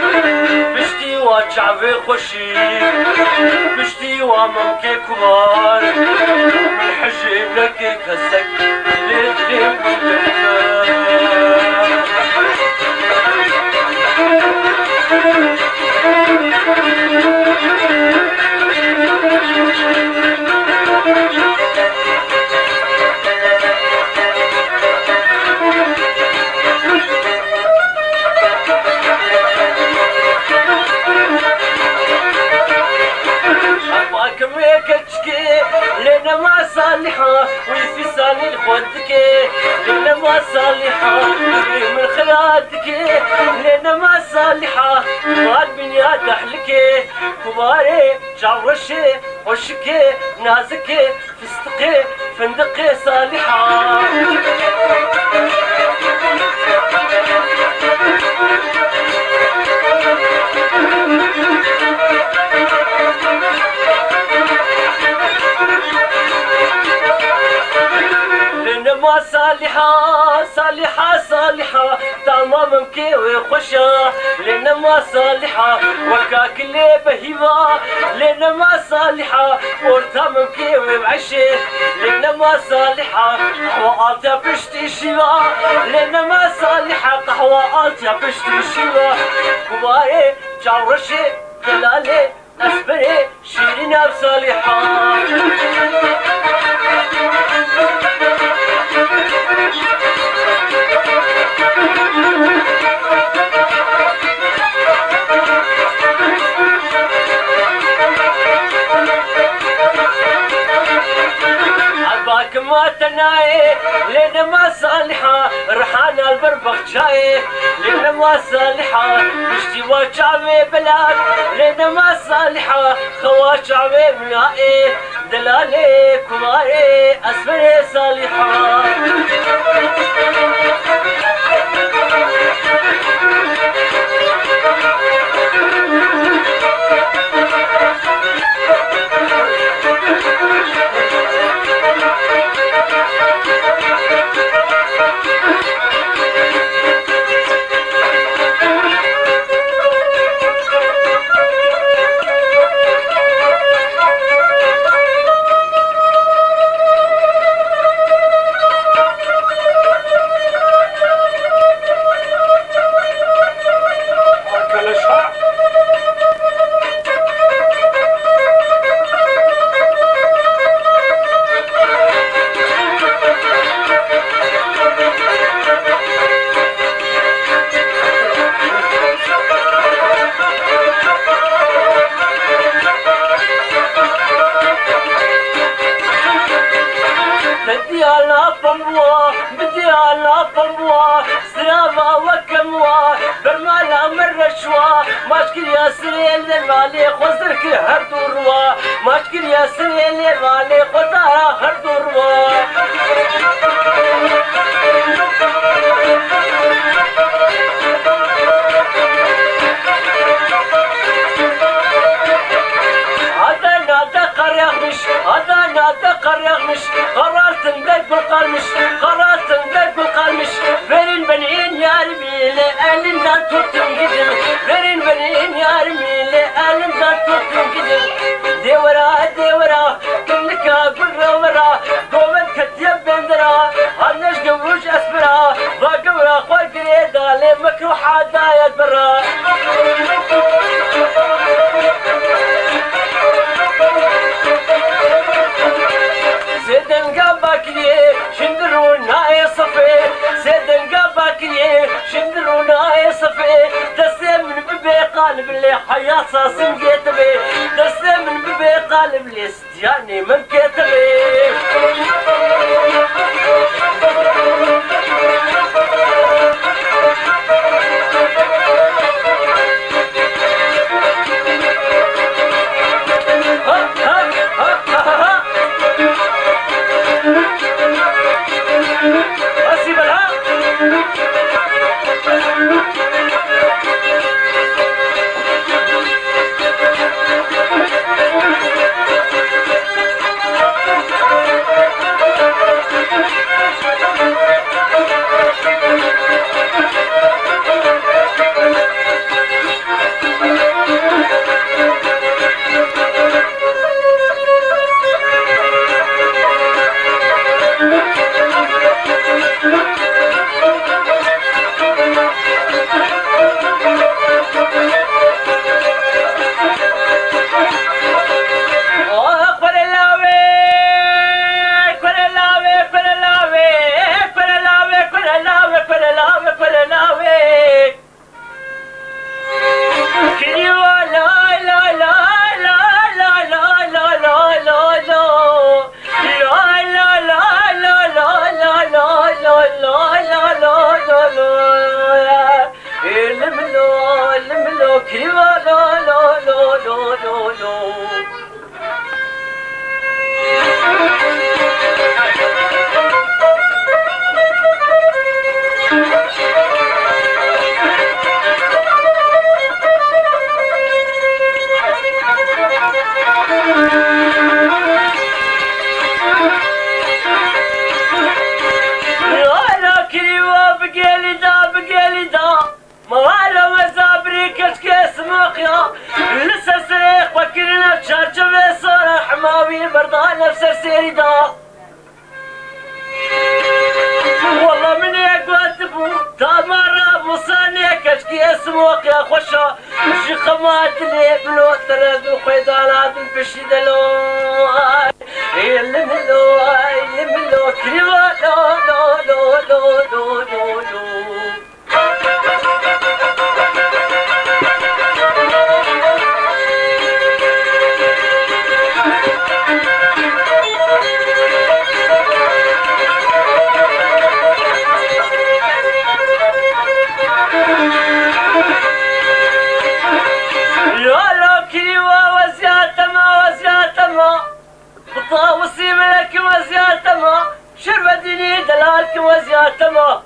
بشتي وشعبي خوشي بشتي وممكن كبار من حجي لك كسك ليتلم لنا ما صالحة وفي ساني الخدك لنا ما صالحة من خلاتك لنا ما صالحة مال بنياد أحلك كباري جورشي وشكي نازكي فستقي فندقي صالحة صالحة تمام مكيوي خوشة لنا ما صالحة وكاك اللي بهيبة لنا ما صالحة ورتا مكيوي بعشي لنا ما صالحة قهوة آلتا بشتي شيبة لنا ما صالحة قهوة آلتا بشتي شيبة كباري جورشي دلالي أسبري شيرينا بصالحة ما تناي لنا ما صالحة رحانا البربخ جاي لنا ما صالحة مشتي وشعبي بلاد لنا ما صالحة خوا شعبي بنائي دلالي كماري أسفلي صالحة مشكل يا سريل الوالي خزرك هر دوروا مشكل يا سريل الوالي خزارا هر دوروا قريغمش قرارتن دق بالقرمش قرارتن دق بالقرمش verin beni yarimiyle elinden tuttum gidin verin beni yarimiyle elinden tuttum gidin devra devra kınlıka gurravara goven katya bendera anneş gavruş esbera va gavra khoy gire dale makruha dayat برا زيدن قباكي شندرونا يصفي زيدن قباكي شندرونا يصفي دسي من ببي قالب لي حياة صاصم كتبي دسي من ببي قالب لي ستياني من كتبي والله من يقاتبو تامر مصانع كشكي اسموك يا خوشا شي خمات لي بلو ترد وخيدانات بشي دلو اللي ملو كريما لو وصي ملك وزياتما شربتني دلالك وزياتما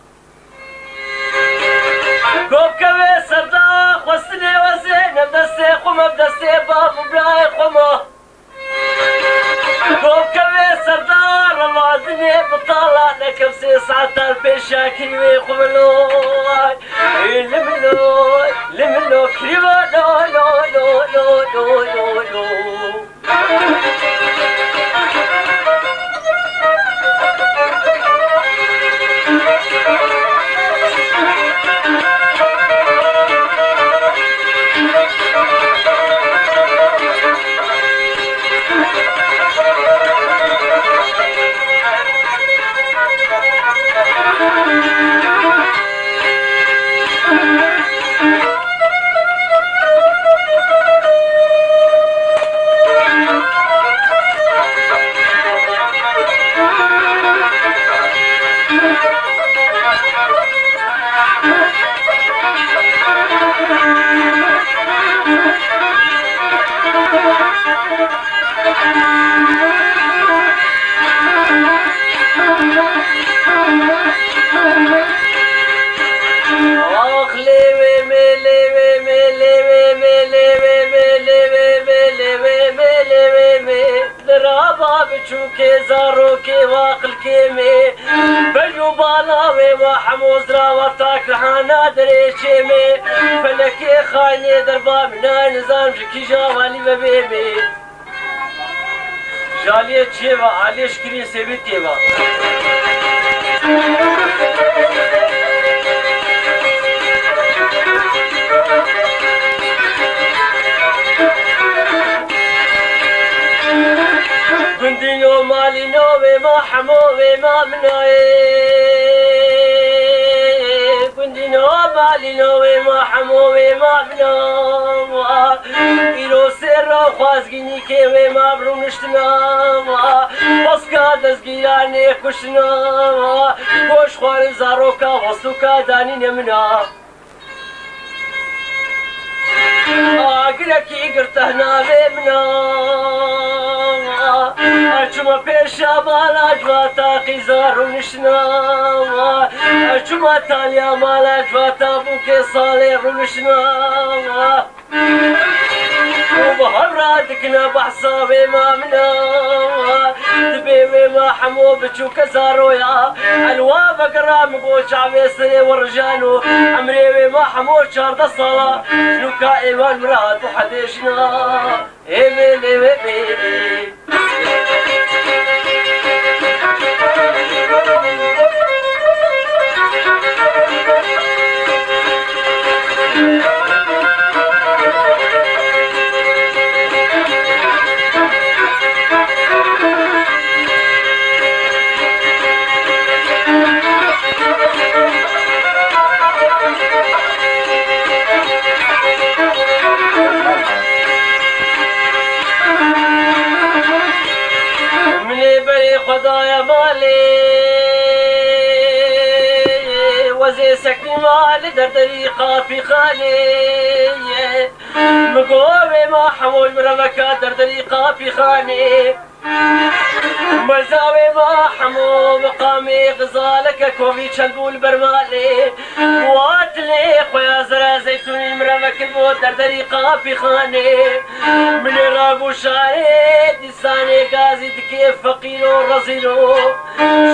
كوكبي صداق وسني وزين بدسي قم بدسي باب بلاي قمه كوكبي صداق الله دني بطلع لك بسي ساعتال بشاكي ويقبلو لملو كريما لو بچووکێ زارۆکێ واقلکێمێ بەلو باڵاوێ وا حەمۆزراوە تاکرهانا دەرێچێمێ فەلەکێ خانێ دەربا منە نزان ژکی ژاوالی بەبێمێ ژالێ چێوە ئالێشکری سێوی تێوە گوندینۆ مالینۆوێ ما حەمۆوێ ما منایێ گوندینۆ مالینۆوێ ما حەمۆوێ ما مناوە ئیرۆ سێڕا خوازگینی کێوێ ما بڕوونشتناوە بەسکا دەستگیرانێ کوشتناوە گۆش خوارن زارۆکە وەستوکە دانینە منە ئاگرەکی گرتە ناوێ مناوە ئەچمە پێشە بالا جواتە قیزار و نشناوە ئەچمە تالیا مالە جواتە بووکێ ساڵێ ڕوونشناوە بە هەڕا دکنە بەحساوێ ما مناوە دبێ وێ ما حەمۆ بچووکە زارۆیە ئەلوا بەگەڕام بۆ چاوێ سرێ وەڕژان و ئەمرێ وێ ما حەمۆ چاردە ساڵە ژنوکە ئێوان مرات و حەدێژنا ئێمێ لێوێ بێ خدایا مالی وزی سکنی مالی در طریقا فی خالی مگوی ما حمول مرمکا در طریقا فی خانی مزاوی ما حمو مقامی غزالک کوی چلبول برمالی واتلی خویا زرا زیتونی مرمک بود در طریقا فی خانی من رابو شاری دیسانی گازی دکی فقیر و رزیل و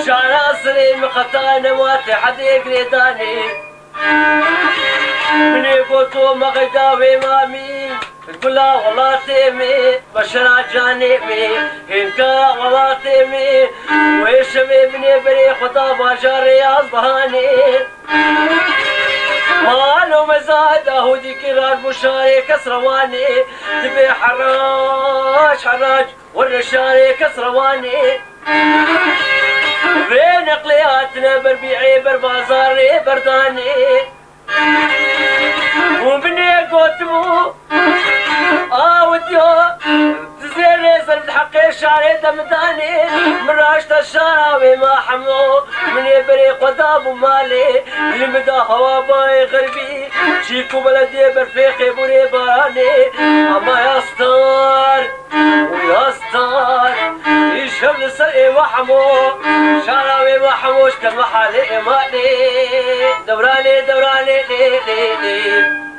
شارع سری مقطع نوات حدی گریدانی منی گوتو مغداوی مامی گلا غلاطی می بشرا جانی می هنکا غلاطی می ویشمی منی بری خدا باجاری از بهانی مالو مزاد اهودی کرار بشاری کسروانی تبی حراج حراج والرشاري كسرواني بين اقلياتنا بربيعي بربازاري برداني وبني قوتمو وديو تزيني زلد حقي شاري دمداني مراشت الشراوي ما حمو مني بري قدام ومالي اللي مدى هوا باي غربي شيكو بلدي برفيقي بوري باراني اما يا ستار ويا ستار يشهب لسرقي وحمو شراوي وحموش كالمحالي مالي دوراني دوراني لي لي لي